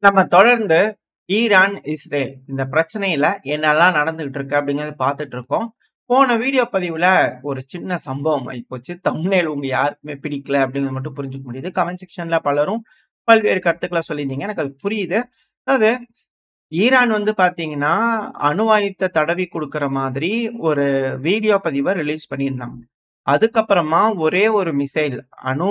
நம்ம தொடர்ந்து Iran, Israel இந்த பிரச்சனையில என்னெல்லாம் நடந்துகிட்டு இருக்கு அப்படிங்கிறத பார்த்துட்டு இருக்கோம். போன வீடியோ பதிவுல ஒரு சின்ன சம்பவம் ஆயிப்போச்சு. தம்ப்நெயில் உங்க யாருக்குமே பிடிக்கல அப்படிங்கிறது மட்டும் புரிஞ்சுக்க முடியுது. கமெண்ட் செக்ஷன்ல பலரும் பல்வேறு கருத்துக்கள சொல்லியிருந்தீங்க. எனக்கு அது புரியுது. அதாவது ஈரான் வந்து பார்த்தீங்கன்னா, அணு ஆயுதத்த தடவி குடுக்குற மாதிரி ஒரு வீடியோ பதிவ ரிலீஸ் பண்ணியிருந்தாங்க. அதுக்கப்புறமா ஒரே ஒரு மிசைல் அணு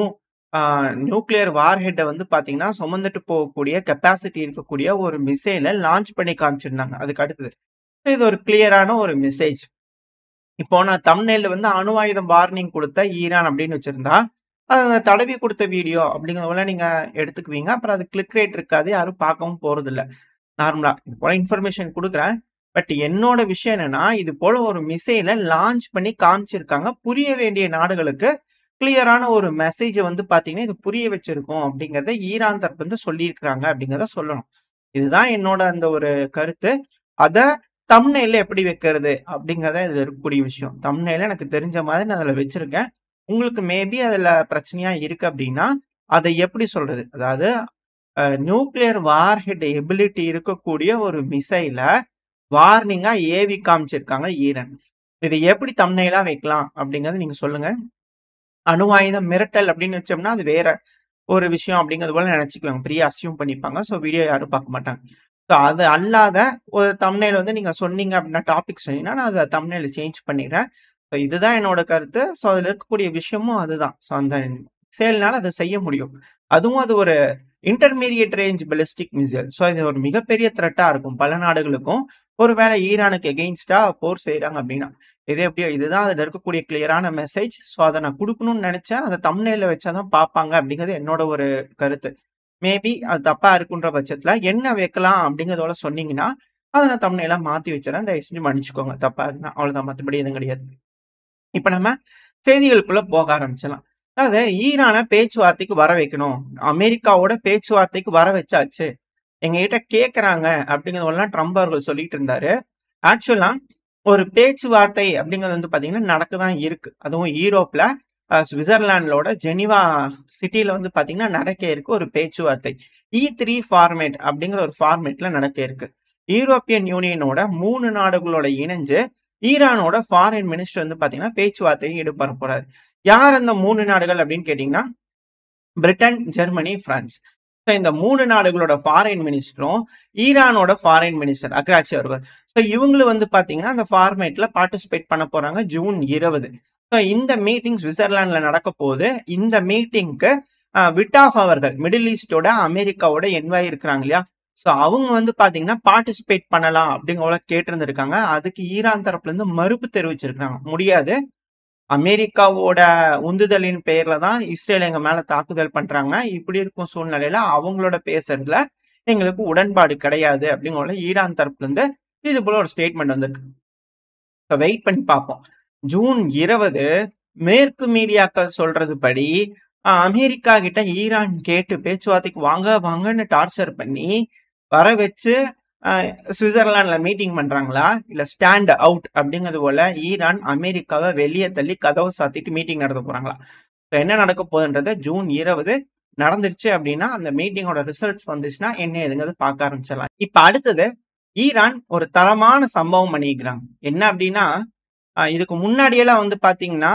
ஆ நியூக்ளியர் வார்ஹெட்ட வந்து பார்த்தீங்கன்னா, சுமந்துட்டு போகக்கூடிய கெப்பாசிட்டி இருக்கக்கூடிய ஒரு மிசைல லான்ச் பண்ணி காமிச்சிருந்தாங்க. அதுக்கு அடுத்தது. இது ஒரு கிளியரான ஒரு மெசேஜ். இப்போ நான் தம்ப்நெயில்ல வந்து அணு ஆயுதம் வார்னிங் குடுத்த ஈரான் அப்படின்னு வச்சிருந்தா, அத தடவி குடுத்த வீடியோ அப்படிங்கிறது போல நீங்க எடுத்துக்குவீங்க. அப்புறம் அது கிளிக் ரேட் இருக்காது. யாரும் பார்க்கவும் போறதில்ல. நார்மலா. இது போல இன்ஃபர்மேஷன் குடுக்குறேன். பட் என்னோட விஷயம் என்னன்னா, இது போல ஒரு மிசைல லான்ச் பண்ணி காமிச்சிருக்காங்க. புரிய வேண்டிய நாடுகளுக்கு கிளியரான ஒரு மெசேஜ வந்து பார்த்தீங்கன்னா, இது புரிய வச்சிருக்கோம் அப்படிங்கிறத ஈரான் தரப்பு வந்து சொல்லியிருக்கிறாங்க அப்படிங்கிறத சொல்லணும். இதுதான் என்னோட அந்த ஒரு கருத்து. அத தம்ப்நெயில்ல எப்படி வைக்கிறது அப்படிங்கிறது தான் இதுல இருக்கக்கூடிய விஷயம். தம்ப்நெயில்ல எனக்கு தெரிஞ்ச மாதிரி நான் அதுல வச்சிருக்கேன். உங்களுக்கு மேபி அதுல பிரச்சனையா இருக்கு அப்படின்னா, அத எப்படி சொல்றது? அதாவது நியூக்ளியர் வார்ஹெட் எபிலிட்டி இருக்கக்கூடிய ஒரு மிசைல வார்னிங்கா ஏவி காமிச்சிருக்காங்க ஈரான். இத எப்படி தம்ப்நெயிலா வைக்கலாம் அப்படிங்கிறத நீங்க சொல்லுங்க. அணு ஆயுதம் மிரட்டல் அப்படின்னு வச்சோம்னா, அது வேற ஒரு விஷயம் அப்படிங்கிறது போல நெனச்சுக்குவாங்க. பெரிய அஸ்யூம் பண்ணிப்பாங்க. ஸோ வீடியோ யாரும் பார்க்க மாட்டாங்க. ஸோ அது அல்லாத ஒரு தம்ப்நெயில் வந்து நீங்க சொன்னீங்க அப்படின்னா, டாபிக் சொன்னீங்கன்னா, நான் அத தம்ப்நெயில சேஞ்ச் பண்ணிடுறேன். ஸோ இதுதான் என்னோட கருத்து. ஸோ அதுல இருக்கக்கூடிய விஷயமும் அதுதான். ஸோ அந்த மிசைல்னால அத செய்ய முடியும். அதுவும் அது ஒரு intermediate range ballistic missile. So இது ஒரு மிகப்பெரிய த்ரெட்டா இருக்கும் பல நாடுகளுக்கும். ஒருவேளை ஈரானுக்கு எகெயின்ஸ்டா போர் செய்றாங்க அப்படின்னா. இது எப்படியோ இதுதான் அதுல இருக்கக்கூடிய கிளியரான மெசேஜ். ஸோ அத நான் குடுக்கணும்னு நெனச்சேன். அத தம்ப்நெயில்ல வச்சா தான் பார்ப்பாங்க அப்படிங்கிறது என்னோட ஒரு கருத்து. மேபி அது தப்பா இருக்குன்ற பட்சத்துல என்ன வைக்கலாம் அப்படிங்கிறதோட சொன்னீங்கன்னா, அத நான் தம்ப்நெயிலா மாத்தி வச்சுர்றேன். தயவு செஞ்சு மன்னிச்சுக்கோங்க. தப்பா இருந்தா. அவ்வளவுதான். மத்தபடி எதுவும் கிடையாது. இப்ப நம்ம செய்திகளுக்குள்ள போக ஆரம்பிச்சலாம். அதாவது ஈரான பேச்சுவார்த்தைக்கு வர வைக்கணும். அமெரிக்காவோட பேச்சுவார்த்தைக்கு வர வச்சாச்சு. எங்ககிட்ட கேட்கறாங்க அப்படிங்கிறதெல்லாம் ட்ரம்ப் அவர்கள் சொல்லிட்டு இருந்தாரு. ஆக்சுவலா ஒரு பேச்சுவார்த்தை அப்படிங்கிறது வந்து பார்த்தீங்கன்னா, நடக்க தான் இருக்கு. அதுவும் ஈரோப்ல சுவிட்சர்லாண்டோட ஜெனீவா சிட்டில வந்து பார்த்தீங்கன்னா, நடக்க இருக்கு ஒரு பேச்சுவார்த்தை. E3 ஃபார்மேட் அப்படிங்கிற ஒரு ஃபார்மேட்ல நடக்க இருக்கு. யூரோப்பியன் யூனியனோட 3 நாடுகளோட இணைஞ்சு, ஈரானோட ஃபாரின் மினிஸ்டர் வந்து பார்த்தீங்கன்னா, பேச்சுவார்த்தையில் ஈடுபட போறாரு. யார் அந்த 3 நாடுகள் அப்படின்னு கேட்டீங்கன்னா, பிரிட்டன், ஜெர்மனி, பிரான்ஸ். ஸோ இந்த 3 நாடுகளோட ஃபாரின் மினிஸ்டரும், ஈரானோட ஃபாரின் மினிஸ்டர் அக்ராச்சி அவர்கள். ஸோ இவங்களும் வந்து பார்த்தீங்கன்னா, அந்த ஃபார்மேட்ல பார்ட்டிசிபேட் பண்ண போறாங்க ஜூன் 20. ஸோ இந்த மீட்டிங் சுவிட்சர்லாந்துல நடக்க போகுது. இந்த மீட்டிங்க்கு விட்டாஃப் அவர்கள் மிடில் ஈஸ்டோட அமெரிக்காவோட என்வாய் இருக்கிறாங்க இல்லையா? ஸோ அவங்க வந்து பார்த்தீங்கன்னா, பார்ட்டிசிபேட் பண்ணலாம் அப்படிங்கிற போல கேட்டிருந்திருக்காங்க. அதுக்கு ஈரான் தரப்புல இருந்து மறுப்பு தெரிவிச்சிருக்காங்க. முடியாது. அமெரிக்காவோட உந்துதலின் பெயர்ல தான் இஸ்ரேல் எங்க மேல தாக்குதல் பண்றாங்க. இப்படி இருக்கும் சூழ்நிலையில அவங்களோட பேசுறதுல எங்களுக்கு உடன்பாடு கிடையாது அப்படிங்கிற ஈரான் தரப்புல இருந்து இது போல ஒரு ஸ்டேட்மெண்ட் வந்திருக்கு. இப்ப வெயிட் பண்ணி பார்ப்போம். ஜூன் 20 மேற்கு மீடியாக்கள் சொல்றது படி அமெரிக்கா கிட்ட ஈரான் கேட்டு பேச்சுவார்த்தைக்கு வாங்க வாங்கன்னு டார்ச்சர் பண்ணி வர வச்சு அ சுவிட்சர்லாந்துல மீட்டிங் பண்றாங்களா? இல்ல ஸ்டாண்ட் அவுட் அப்படிங்கிறது போல ஈரான் அமெரிக்காவ வெளிய தள்ளி கதவ சாத்திட்டு மீட்டிங் நடத்த போறாங்களா? இப்ப என்ன நடக்க போகுதுன்றத ஜூன் 20 நடந்துருச்சு அப்படின்னா, அந்த மீட்டிங்கோட ரிசல்ட்ஸ் வந்துச்சுன்னா என்ன ஏதுங்கிறத பார்க்க ஆரம்பிச்சிடலாம். இப்ப அடுத்தது ஈரான் ஒரு தரமான சம்பவம் பண்ணியிருக்கிறாங்க. என்ன அப்படின்னா, இதுக்கு முன்னாடியெல்லாம் வந்து பார்த்தீங்கன்னா,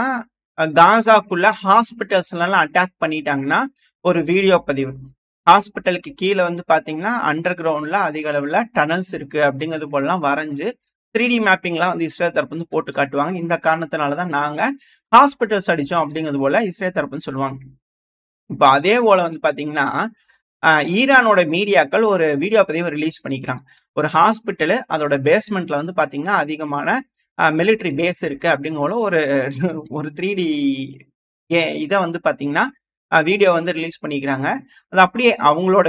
காசாக்குள்ள ஹாஸ்பிட்டல்ஸ்லலாம் அட்டாக் பண்ணிட்டாங்கன்னா, ஒரு வீடியோ பதிவு. ஹாஸ்பிட்டலுக்கு கீழ வந்து பார்த்தீங்கன்னா, அண்டர் கிரவுண்ட்ல அதிக அளவுல டனல்ஸ் இருக்கு அப்படிங்கிறது போலலாம் வரைஞ்சு 3டி மேப்பிங்லாம் வந்து இஸ்ரேல் தரப்பு வந்து போட்டு காட்டுவாங்க. இந்த காரணத்தினால தான் நாங்க ஹாஸ்பிட்டல்ஸ் அடிச்சோம் அப்படிங்கிறது போல இஸ்ரேல் தரப்புன்னு சொல்லுவாங்க. இப்ப அதே போல வந்து பார்த்தீங்கன்னா, ஈரானோட மீடியாக்கள் ஒரு வீடியோ பதிவு ரிலீஸ் பண்ணிக்கிறாங்க. ஒரு ஹாஸ்பிட்டலு அதோட பேஸ்மெண்ட்ல வந்து பார்த்தீங்கன்னா, அதிகமான மிலிட்டரி பேஸ் இருக்கு அப்படிங்கிற ஒரு ஒரு 3டி இத வந்து பார்த்தீங்கன்னா, வீடியோ வந்து ரிலீஸ் பண்ணிக்கிறாங்க. அது அப்படியே அவங்களோட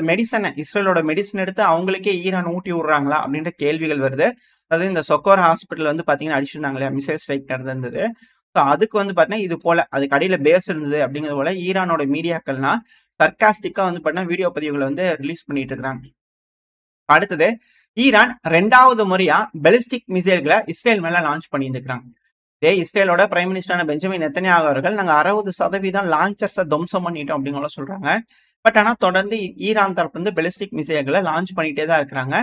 இஸ்ரேலோட மெடிசன் எடுத்து அவங்களுக்கே ஈரான் ஊட்டி விடுறாங்களா? அப்படின்ற கேள்விகள் வருது. அதாவது இந்த சொக்கோர் ஹாஸ்பிட்டல் வந்து பார்த்தீங்கன்னா, அடிச்சிருந்தாங்க இல்லையா? Missile strike நடந்திருந்தது. ஸோ அதுக்கு வந்து பார்த்தீங்கன்னா, இது போல அதுக்கு அடியில பேஸ் இருந்தது அப்படிங்கிறது போல ஈரானோட மீடியாக்கள்லாம் சர்காஸ்டிக்கா வந்து பார்த்தீங்கன்னா, வீடியோ பதிவுகள வந்து ரிலீஸ் பண்ணிட்டு இருக்கிறாங்க. அடுத்தது ஈரான் 2வது முறையா பாலிஸ்டிக் மிசைல்கள இஸ்ரேல் மேல லான்ச் பண்ணியிருந்திருக்காங்க. இஸ்ரேலோட பிரைம் மினிஸ்டரான பெஞ்சமின் நெத்தன்யாகு அவர்கள் நாங்க 60% லான்ச்சர்ஸ துவம்சம் பண்ணிட்டோம் அப்படிங்கிற சொல்றாங்க. பட் ஆனா தொடர்ந்து ஈரான் தரப்புல இருந்து பெலிஸ்டிக் மிசைல்களை லான்ச் பண்ணிட்டே தான் இருக்கிறாங்க.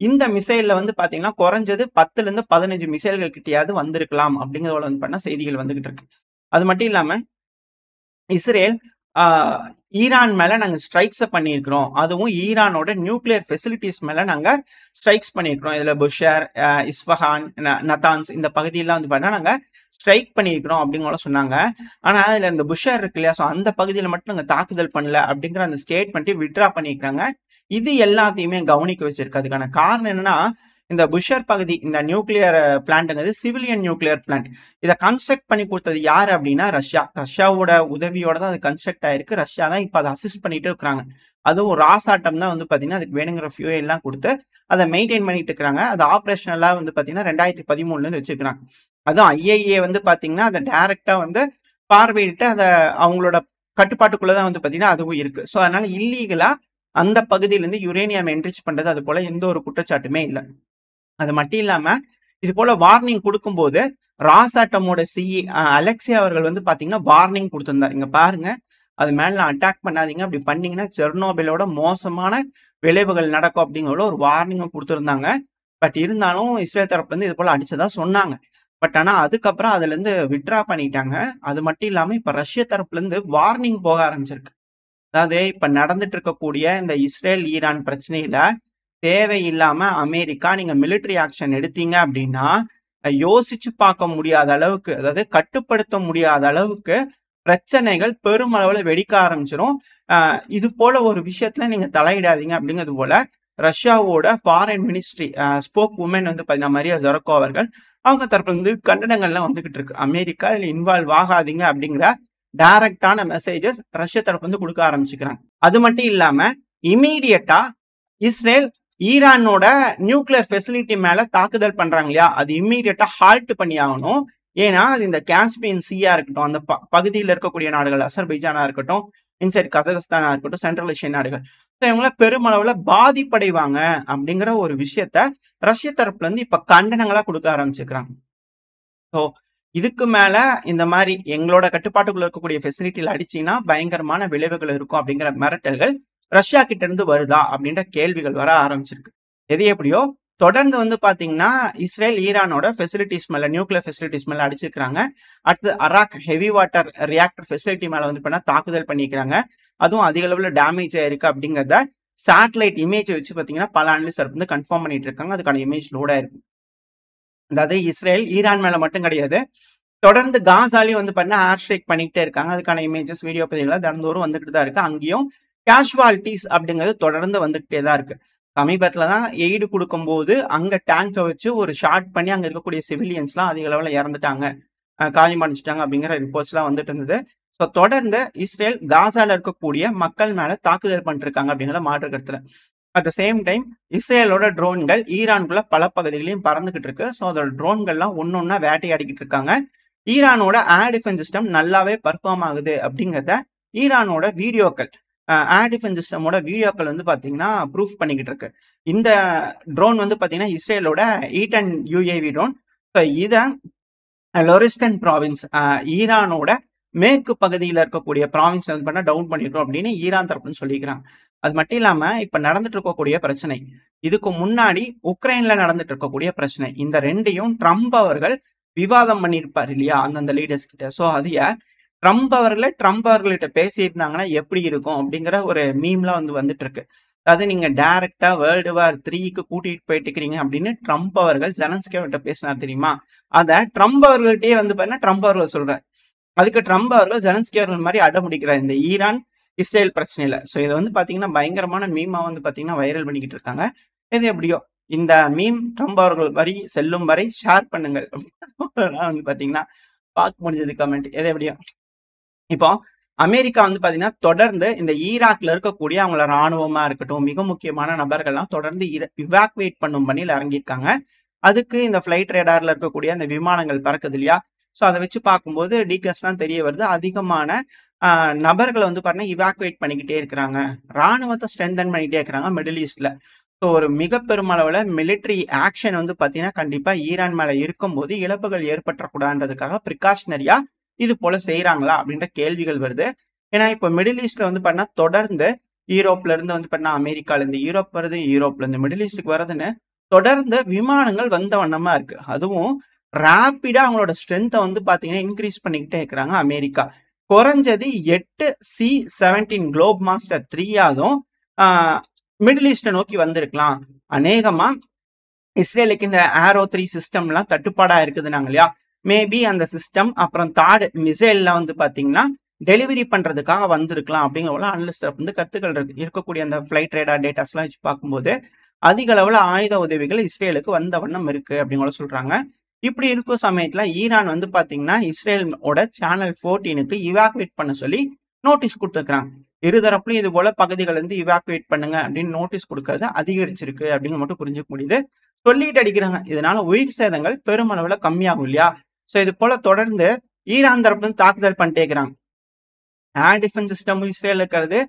இந்த மிசைல்ல வந்து பாத்தீங்கன்னா குறைஞ்சது 10ல இருந்து 15 மிசைல்கள் கிட்டயாவது வந்திருக்கலாம் அப்படிங்கிறத வந்து பண்ண செய்திகள் வந்துகிட்டு இருக்கு. அது மட்டும் இல்லாம இஸ்ரேல் ஆ ஈரான் மேல நாங்க ஸ்ட்ரைக்ஸ பண்ணியிருக்கிறோம். அதுவும் ஈரானோட நியூக்ளியர் ஃபெசிலிட்டீஸ் மேல நாங்க ஸ்ட்ரைக்ஸ் பண்ணியிருக்கிறோம். இதுல புஷர், இஸ்ஃபஹான், நதான்ஸ் இந்த பகுதியெல்லாம் வந்து பார்த்தீங்கன்னா, நாங்க ஸ்ட்ரைக் பண்ணியிருக்கிறோம் அப்படிங்கறத சொன்னாங்க. ஆனா, அதுல இந்த புஷர் இருக்கு இல்லையா? ஸோ அந்த பகுதியில மட்டும் நாங்க தாக்குதல் பண்ணல அப்படிங்கிற அந்த ஸ்டேட்மெண்ட்டை வித்ட்ரா பண்ணியிருக்காங்க. இது எல்லாத்தையுமே கவனிக்க வச்சிருக்கு. அதுக்கான காரணம் என்னன்னா, இந்த புஷர் பகுதி, இந்த நியூக்ளியர் பிளான்ட்ங்கிறது சிவிலியன் நியூக்ளியர் பிளான்ட். இத கன்ஸ்ட்ரக்ட் பண்ணி குடுத்தது யாரு அப்படின்னா ரஷ்யா. ரஷ்யாவோட உதவியோட தான் அது கன்ஸ்ட்ரக்ட் ஆயிருக்கு. ரஷ்யா தான் இப்ப அத அசிஸ்ட் பண்ணிட்டு இருக்காங்க. அதுவும் ராசாட்டம் தான் வந்து பாத்தீங்கன்னா, அதுக்கு வேணுங்கிற ஃபியூயல்லாம் குடுத்து, அத மெயின்டெயின் பண்ணிட்டு இருக்காங்க. அது ஆப்பரேஷனலா வந்து பாத்தீங்கன்னா, 2013ல இருந்து வச்சிருக்காங்க. அதுவும் ஐஏஇஏ வந்து பாத்தீங்கன்னா, அத டைரக்ட்டா வந்து பார்வையிட்டு அத அவங்களோட கட்டுப்பாட்டுக்குள்ள தான் வந்து பாத்தீங்கன்னா, அதுவும் இருக்கு. ஸோ அதனால இல்லீகலா அந்த பகுதியிலிருந்து யுரேனியம் என்ரிச் பண்றது, அது போல எந்த ஒரு குற்றச்சாட்டுமே இல்ல. அது மட்டும் இல்லாம, இது போல வார்னிங் குடுக்கும்போது, ராசாட்டமோட அலெக்ஸி அவர்கள் வந்து பாத்தீங்கன்னா, வார்னிங் குடுத்திருந்தார். இங்க பாருங்க, அது மேல அட்டாக் பண்ணாதீங்க. அப்படி பண்ணீங்கன்னா, செர்னோபிலோட மோசமான விளைவுகள் நடக்கும் அப்படிங்கிற ஒரு வார்னிங்கும் குடுத்திருந்தாங்க. பட் இருந்தாலும் இஸ்ரேல் தரப்புல இருந்து இது போல அடிச்சதா சொன்னாங்க. பட் ஆனா அதுக்கப்புறம் அதுலருந்து வித்ட்ரா பண்ணிட்டாங்க. அது மட்டும் இல்லாம இப்ப ரஷ்ய தரப்புல இருந்து வார்னிங் போக ஆரம்பிச்சிருக்கு. அதாவது இப்ப நடந்துட்டு இருக்கக்கூடிய இந்த இஸ்ரேல், ஈரான் பிரச்சனையில தேவையில்லாம அமெரிக்கா நீங்க மிலிட்டரி ஆக்ஷன் எடுத்தீங்க அப்படின்னா, யோசிச்சு பார்க்க முடியாத அளவுக்கு, அதாவது கட்டுப்படுத்த முடியாத அளவுக்கு பிரச்சனைகள் பெருமளவுல வெடிக்க ஆரம்பிச்சிரும். இது போல ஒரு விஷயத்துல நீங்க தலையிடாதீங்க அப்படிங்கிறது போல ரஷ்யாவோட ஃபாரின் மினிஸ்ட்ரி ஸ்போக் வுமன் வந்து பார்த்தீங்கன்னா மரியா ஜொரக்கோ அவர்கள் அவங்க தரப்புல இருந்து கண்டனங்கள்லாம் வந்துகிட்டு இருக்கு. அமெரிக்கா இதுல இன்வால்வ் ஆகாதீங்க அப்படிங்கிற டைரக்டான மெசேஜஸ் ரஷ்ய தரப்புல இருந்து கொடுக்க ஆரம்பிச்சுக்கிறாங்க. அது மட்டும் இல்லாம இமீடியட்டா இஸ்ரேல் ஈரானோட நியூக்ளியர் ஃபெசிலிட்டி மேல தாக்குதல் பண்றாங்க இல்லையா? அது இம்மீடியட்டா ஹால்ட் பண்ணி ஆகணும். ஏன்னா, அது இந்த காஸ்பியன் சீயா இருக்கட்டும், அந்த பகுதியில இருக்கக்கூடிய நாடுகள், அசர்பைஜானா இருக்கட்டும், இன்சைட் கசகஸ்தானா இருக்கட்டும், சென்ட்ரல் ஏசியன் நாடுகள். ஸோ இவங்களாம் பெருமளவுல பாதிப்படைவாங்க அப்படிங்கிற ஒரு விஷயத்த ரஷ்ய தரப்புல இருந்து இப்ப கண்டனங்களா கொடுக்க ஆரம்பிச்சிருக்காங்க. ஸோ இதுக்கு மேல இந்த மாதிரி எங்களோட கட்டுப்பாட்டுக்குள்ள இருக்கக்கூடிய ஃபெசிலிட்டியில அடிச்சீங்கன்னா பயங்கரமான விளைவுகள் இருக்கும் அப்படிங்கிற மிரட்டல்கள் ரஷ்யா கிட்ட இருந்து வருதா அப்படின்ற கேள்விகள் வர ஆரம்பிச்சிருக்கு. எது எப்படியோ தொடர்ந்து வந்து பாத்தீங்கன்னா இஸ்ரேல் ஈரானோட ஃபெசிலிட்டிஸ் மேல நியூக்ளியர் ஃபெசிலிட்டிஸ் மேல அடிச்சிருக்காங்க. அடுத்து arrack heavy water reactor facility மேல வந்து பண்ணா தாக்குதல் பண்ணிக்கிறாங்க. அதுவும் அதிக அளவுல டேமேஜ் ஆயிருக்கு அப்படிங்கிறத சேட்டலைட் இமேஜ் வச்சு பாத்தீங்கன்னா பல அனலிஸ்ட் வந்து கன்ஃபார்ம் பண்ணிட்டு இருக்காங்க. அதுக்கான இமேஜ் லோட் ஆயிருக்கு. அதாவது இஸ்ரேல் ஈரான் மேல மட்டும் கிடையாது, தொடர்ந்து காசாலையும் வந்து பாத்தீங்கன்னா ஏர் ஸ்ட்ரைக் பண்ணிக்கிட்டே இருக்காங்க. அதுக்கான இமேஜஸ் வீடியோ பதிவுகள் தினந்தோறும் வந்துகிட்டு தான் இருக்கு. அங்கேயும் கேஷுவாலிட்டிஸ் அப்படிங்கிறது தொடர்ந்து வந்துகிட்டே தான் இருக்கு. சமீபத்துல தான் எய்டு கொடுக்கும்போது அங்க டேங்கை வச்சு ஒரு ஷார்ட் பண்ணி அங்க இருக்கக்கூடிய சிவிலியன்ஸ்லாம் அதிக அளவுல இறந்துட்டாங்க, காயமடைஞ்சிட்டாங்க அப்படிங்கிற ரிப்போர்ட்ஸ்லாம் வந்துட்டு இருந்தது. ஸோ தொடர்ந்து இஸ்ரேல் காசால இருக்கக்கூடிய மக்கள் மேல தாக்குதல் பண்ணிருக்காங்க அப்படிங்கிற மாற்று கருத்துல. அட் த சேம் டைம் இஸ்ரேலோட ட்ரோன்கள் ஈரானுக்குள்ள பல பகுதிகளையும் பறந்துகிட்டு இருக்கு. ஸோ அதோட ட்ரோன்கள்லாம் ஒன்னொன்னா வேட்டையாடிக்கிட்டு இருக்காங்க. ஈரானோட ஏர் டிஃபென்ஸ் சிஸ்டம் நல்லாவே பர்ஃபார்ம் ஆகுது அப்படிங்கிறத ஈரானோட வீடியோக்கள், ஏர் டிஃபென்ஸ் சிஸ்டமோட வீடியோக்கள் வந்து பாத்தீங்கன்னா ப்ரூஃப் பண்ணிக்கிட்டு இருக்கு. இந்த ட்ரோன் வந்து பாத்தீங்கன்னா இஸ்ரேலோட E10 UAV ட்ரோன். ஸோ இதை லொரிஸ்டன் ப்ராவின்ஸ், ஈரானோட மேற்கு பகுதியில் இருக்கக்கூடிய ப்ராவின்ஸ் வந்து பண்ண டவுன் பண்ணிருக்கோம் அப்படின்னு ஈரான் தரப்புன்னு சொல்லிக்கிறாங்க. அது மட்டும் இல்லாம இப்ப நடந்துட்டு இருக்கக்கூடிய பிரச்சனை, இதுக்கு முன்னாடி உக்ரைன்ல நடந்துட்டு இருக்கக்கூடிய பிரச்சனை, இந்த ரெண்டையும் ட்ரம்ப் அவர்கள் விவாதம் பண்ணியிருப்பார் இல்லையா அந்தந்த லீடர்ஸ் கிட்ட. ஸோ அதைய ட்ரம்ப் அவர்கள்கிட்ட பேசியிருந்தாங்கன்னா எப்படி இருக்கும் அப்படிங்கிற ஒரு மீம்லாம் வந்துட்டு இருக்கு. அதாவது நீங்க டைரக்டா வேர்ல்டு வார் 3க்கு கூட்டிட்டு போயிட்டு இருக்கிறீங்க அப்படின்னு ட்ரம்ப் அவர்கள் ஜெலன்ஸ்கி அவர்கிட்ட பேசினார் தெரியுமா? அத ட்ரம்ப் அவர்கள்ட்டயே வந்து பாத்தீங்கன்னா ட்ரம்ப் அவர்கள் சொல்றாரு. அதுக்கு ட்ரம்ப் அவர்கள் ஜெலன்ஸ்கி அவர்கள் மாதிரி அடம்பிடிக்கிறார் இந்த ஈரான் இஸ்ரேல் பிரச்சனையில. ஸோ இதை வந்து பாத்தீங்கன்னா பயங்கரமான மீமா வந்து பாத்தீங்கன்னா வைரல் பண்ணிக்கிட்டு இருக்காங்க. இது எப்படியோ இந்த மீம் ட்ரம்ப் அவர்கள் வரி செல்லும் வரை ஷேர் பண்ணுங்கள் வந்து பாத்தீங்கன்னா பார்க்க முடிஞ்சது கமெண்ட். எது எப்படியோ இப்போ அமெரிக்கா வந்து பாத்தீங்கன்னா தொடர்ந்து இந்த ஈராக்ல இருக்கக்கூடிய அவங்கள ராணுவமா இருக்கட்டும், மிக முக்கியமான நபர்கள்லாம் தொடர்ந்து இவாக்குவேட் பண்ணும் பணியில் இறங்கியிருக்காங்க. அதுக்கு இந்த ஃபிளைட் ரேடார்ல இருக்கக்கூடிய அந்த விமானங்கள் பறக்குது இல்லையா? ஸோ அதை வச்சு பார்க்கும்போது டீட்டெயில்ஸ்லாம் தெரிய வருது. அதிகமான நபர்களை வந்து பாத்தீங்கன்னா இவாக்குவேட் பண்ணிக்கிட்டே இருக்கிறாங்க. ராணுவத்தை ஸ்ட்ரென்தன் பண்ணிக்கிட்டே இருக்கிறாங்க மிடில் ஈஸ்ட்ல. ஸோ ஒரு மிக பெருமளவுல மிலிட்டரி ஆக்ஷன் வந்து பாத்தீங்கன்னா கண்டிப்பா ஈரான் மேல இருக்கும்போது இழப்புகள் ஏற்பட்டக்கூடாதுன்றதுக்காக பிரிகாஷனரியா இது போல செய்யறாங்களா அப்படின்ற கேள்விகள் வருது. ஏன்னா இப்ப மிடில் ஈஸ்ட்ல வந்து பாத்தீங்கன்னா தொடர்ந்து யூரோப்ல இருந்து வந்து பார்த்தீங்கன்னா அமெரிக்கால இருந்து யூரோப் வருது, யூரோப்ல இருந்து மிடில் ஈஸ்ட்டுக்கு வருதுன்னு தொடர்ந்து விமானங்கள் வந்த வண்ணமா இருக்கு. அதுவும் ரேப்பிடா அவங்களோட ஸ்ட்ரென்த்தை வந்து பார்த்தீங்கன்னா இன்க்ரீஸ் பண்ணிக்கிட்டே இருக்கிறாங்க அமெரிக்கா. குறைஞ்சது 8 C-17 குளோப் மாஸ்டர் 3 ஆதும் மிடில் ஈஸ்ட்டை நோக்கி வந்திருக்கலாம். அநேகமா இஸ்ரேலுக்கு இந்த ஆரோ 3 சிஸ்டம்லாம் தட்டுப்பாடா இருக்குதுனாங்க இல்லையா, மேபி அந்த சிஸ்டம் அப்புறம் தாட் மிசைல்ல வந்து பார்த்தீங்கன்னா டெலிவரி பண்றதுக்காக வந்திருக்கலாம் அப்படிங்கிற அனலிஸ்ட் வந்து கருத்துக்கள் இருக்கு. இருக்கக்கூடிய அந்த ஃபிளைட் ரேடார் டேட்டாஸ்லாம் வச்சு பார்க்கும்போது அதிக அளவுல ஆயுத உதவிகள் இஸ்ரேலுக்கு வந்த வண்ணம் இருக்கு அப்படிங்கிற சொல்றாங்க. இப்படி இருக்கும் சமயத்துல ஈரான் வந்து பாத்தீங்கன்னா இஸ்ரேலோட சேனல் 14க்கு இவாக்குவேட் பண்ண சொல்லி நோட்டீஸ் கொடுத்துருக்காங்க. இருதரப்புலையும் இது போல பகுதிகள் வந்து இவாக்குவேட் பண்ணுங்க அப்படின்னு நோட்டீஸ் கொடுக்கறது அதிகரிச்சிருக்கு அப்படிங்கிற மட்டும் புரிஞ்சுக்க முடியுது. சொல்லிட்டு அடிக்கிறாங்க. இதனால உயிர் சேதங்கள் பெருமளவுல கம்மியாகும் இல்லையா. சோ இது போல தொடர்ந்து ஈரான் தரப்புல இருந்து தாக்குதல் பண்ணிட்டே இருக்கிறாங்க. ஏர் டிஃபென்ஸ் சிஸ்டம் இஸ்ரேல் இருக்கிறது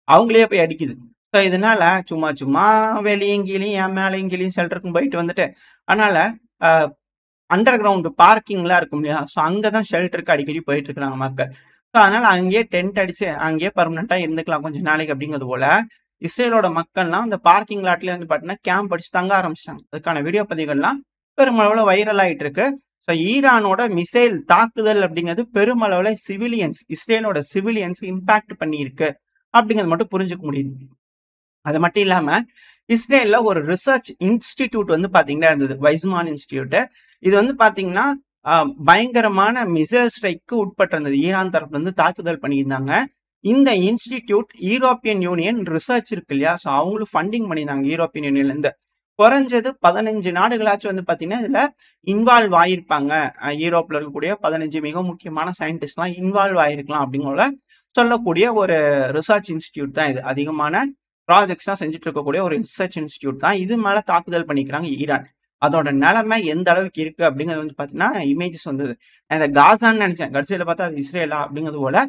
அவங்களே போய் அடிக்குது. ஸோ இதனால சும்மா சும்மா வெளியும் கீழையும் என் மேலையும் கீழையும் ஷெல்டருக்கும் போயிட்டு வந்துட்டு அதனால அண்டர் கிரவுண்ட் பார்க்கிங்லாம் இருக்கும் இல்லையா, ஸோ அங்கதான் ஷெல்டருக்கு அடிக்கடி போயிட்டு இருக்கிறாங்க மக்கள். ஸோ அதனால அங்கேயே டென்ட் அடிச்சு அங்கேயே பர்மனண்டா இருந்துக்கலாம் கொஞ்சம் நாளைக்கு அப்படிங்கிறது போல இஸ்ரேலோட மக்கள்லாம் அந்த பார்க்கிங் லாட்லயே வந்து பார்த்தீங்கன்னா கேம்ப் அடிச்சு தங்க ஆரம்பிச்சிட்டாங்க. அதுக்கான வீடியோ பதிவுகள்லாம் பெருமளவுல வைரல் ஆயிட்டு இருக்கு. ஸோ ஈரானோட மிசைல் தாக்குதல் அப்படிங்கிறது பெருமளவுல சிவிலியன்ஸ் இஸ்ரேலோட சிவிலியன்ஸ் இம்பாக்ட் பண்ணியிருக்கு அப்படிங்கிறது மட்டும் புரிஞ்சுக்க முடியுது. அது மட்டும் இல்லாம இஸ்ரேல்ல ஒரு ரிசர்ச் இன்ஸ்டிடியூட் வந்து பாத்தீங்கன்னா இருந்தது, வைஸ்மான் இன்ஸ்டிடியூட். இது வந்து பாத்தீங்கன்னா பயங்கரமான மிசைல் ஸ்ட்ரைக்கு உட்பட்டிருந்தது. ஈரான் தரப்புல இருந்து தாக்குதல் பண்ணியிருந்தாங்க. இந்த இன்ஸ்டிடியூட் யூரோப்பியன் யூனியன் ரிசர்ச் இருக்கு இல்லையா, ஸோ அவங்களும் ஃபண்டிங் பண்ணியிருந்தாங்க யூரோப்பியன் யூனியன்ல இருந்து. குறைஞ்சது 15 நாடுகளாச்சும் வந்து பாத்தீங்கன்னா இதுல இன்வால்வ் ஆயிருப்பாங்க. யூரோப்ல இருக்கக்கூடிய 15 மிக முக்கியமான சயின்டிஸ்ட்லாம் இன்வால்வ் ஆயிருக்கலாம் அப்படிங்கிற சொல்லக்கூடிய ஒரு ரிசர்ச் இன்ஸ்டிடியூட் தான் இது. அதிகமான ப்ராஜெக்ட்ஸ்லாம் செஞ்சுட்டு இருக்கக்கூடிய ஒரு ரிசர்ச் இன்ஸ்டிடியூட் தான். இது மேல தாக்குதல் பண்ணிக்கிறாங்க ஈரான். அதோட நிலைமை எந்த அளவுக்கு இருக்கு அப்படிங்கிறது வந்து பாத்தீங்கன்னா இமேஜஸ் வந்தது. நான் இந்த காசான்னு நினைச்சேன், கடைசியில பார்த்தா அது இஸ்ரேலா அப்படிங்கிறது போல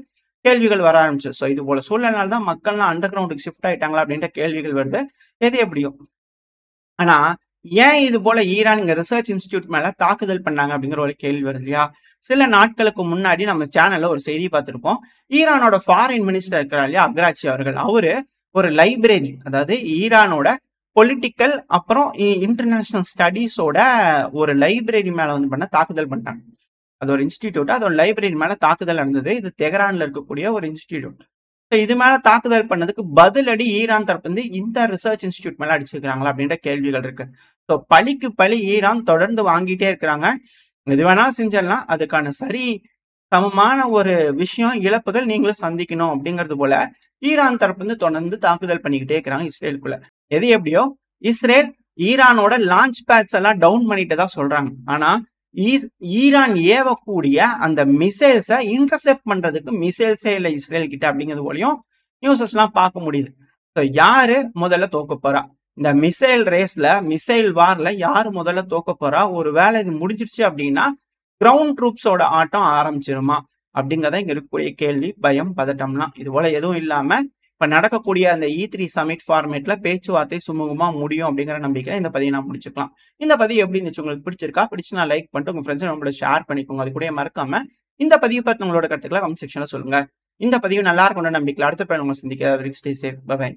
கேள்விகள் வர ஆரம்பிச்சு. ஸோ இது போல சூழ்நிலைனால தான் மக்கள்லாம் அண்டர் கிரவுண்டுக்கு ஷிஃப்ட் ஆயிட்டாங்களா அப்படின்ற கேள்விகள் வருது. எது எப்படியும் ஆனா ஏன் இது போல ஈரான் இங்க ரிசர்ச் இன்ஸ்டிடியூட் மேல தாக்குதல் பண்ணாங்க அப்படிங்கிற ஒரு கேள்வி வருது இல்லையா. சில நாட்களுக்கு முன்னாடி நம்ம சேனல்ல ஒரு செய்தி பார்த்திருப்போம். ஈரானோட ஃபாரின் மினிஸ்டர் இருக்கிறார் இல்லையா அக்ராச்சி அவர்கள், அவரு ஒரு லைப்ரரி, அதாவது ஈரானோட பொலிட்டிக்கல் அப்புறம் இன்டர்நேஷனல் ஸ்டடீஸோட ஒரு லைப்ரரி மேல வந்து பண்ண தாக்குதல் பண்ணிட்டாங்க. அது ஒரு இன்ஸ்டிடியூட், அதோட லைப்ரரி மேல தாக்குதல் நடந்தது. இது தெஹ்ரான்ல இருக்கக்கூடிய ஒரு இன்ஸ்டிடியூட். இது மேல தாக்குதல் பண்ணதுக்கு பதிலடி ஈரான் தரப்பு வந்து இந்த ரிசர்ச் இன்ஸ்டிடியூட் மேல அடிச்சிருக்காங்களா அப்படின்ற கேள்விகள் இருக்கு. ஸோ பழிக்கு பழி ஈரான் தொடர்ந்து வாங்கிட்டே இருக்கிறாங்க. எது வேணாலும் செஞ்சிடலாம், அதுக்கான சரி சமமான ஒரு விஷயம் இழப்புகள் நீங்களும் சந்திக்கணும் அப்படிங்கிறது போல ஈரான் தரப்பு வந்து தொடர்ந்து தாக்குதல் பண்ணிக்கிட்டே இருக்கிறாங்க இஸ்ரேலுக்குள்ள. எது எப்படியோ இஸ்ரேல் ஈரானோட லான்ச் பேட்ஸ் எல்லாம் டவுன் பண்ணிட்டு தான் சொல்றாங்க. ஆனா ஈரான் ஏவக்கூடிய அந்த மிசைல்ஸை இன்டர்செப்ட் பண்றதுக்கு மிசைல்ஸே இல்லை இஸ்ரேல் கிட்ட அப்படிங்கிறது போலயும் நியூஸஸ் எல்லாம் பார்க்க முடியுது. ஸோ யாரு முதல்ல தோக்க போறா இந்த மிசைல் ரேஸ்ல, மிசைல் வார்ல யாரு முதல்ல தோக்க போறா? ஒரு வேலை இது முடிஞ்சிருச்சு அப்படின்னா கிரவுண்ட் ட்ரூப்ஸோட ஆட்டம் ஆரம்பிச்சிருமா அப்படிங்கிறத இங்க இருக்கக்கூடிய கேள்வி, பயம், பதட்டம்லாம். இது போல எதுவும் இல்லாம இப்ப நடக்கக்கூடிய அந்த E3 சமிட் ஃபார்மேட்ல பேச்சுவார்த்தை சுமூகமா முடியும் அப்படிங்கிற நம்பிக்கை இந்த பதிவை நான் முடிச்சுக்கலாம். இந்த பதிவு எப்படி இருந்துச்சு, உங்களுக்கு பிடிச்சிருக்கா? பிடிச்சுனா லைக் பண்ணிட்டு உங்க ஃப்ரெண்ட்ஸ் நம்மளோட ஷேர் பண்ணிக்கோங்க. அது கூட மறக்காம இந்த பதிவு பத்தி உங்களோட கருத்துக்களை கமெண்ட் செக்ஷன்ல சொல்லுங்க. இந்த பதிவு நல்லா இருக்கும்னு நம்பிக்கை. அடுத்த பேர் உங்களை சந்திக்க. Stay safe. பை.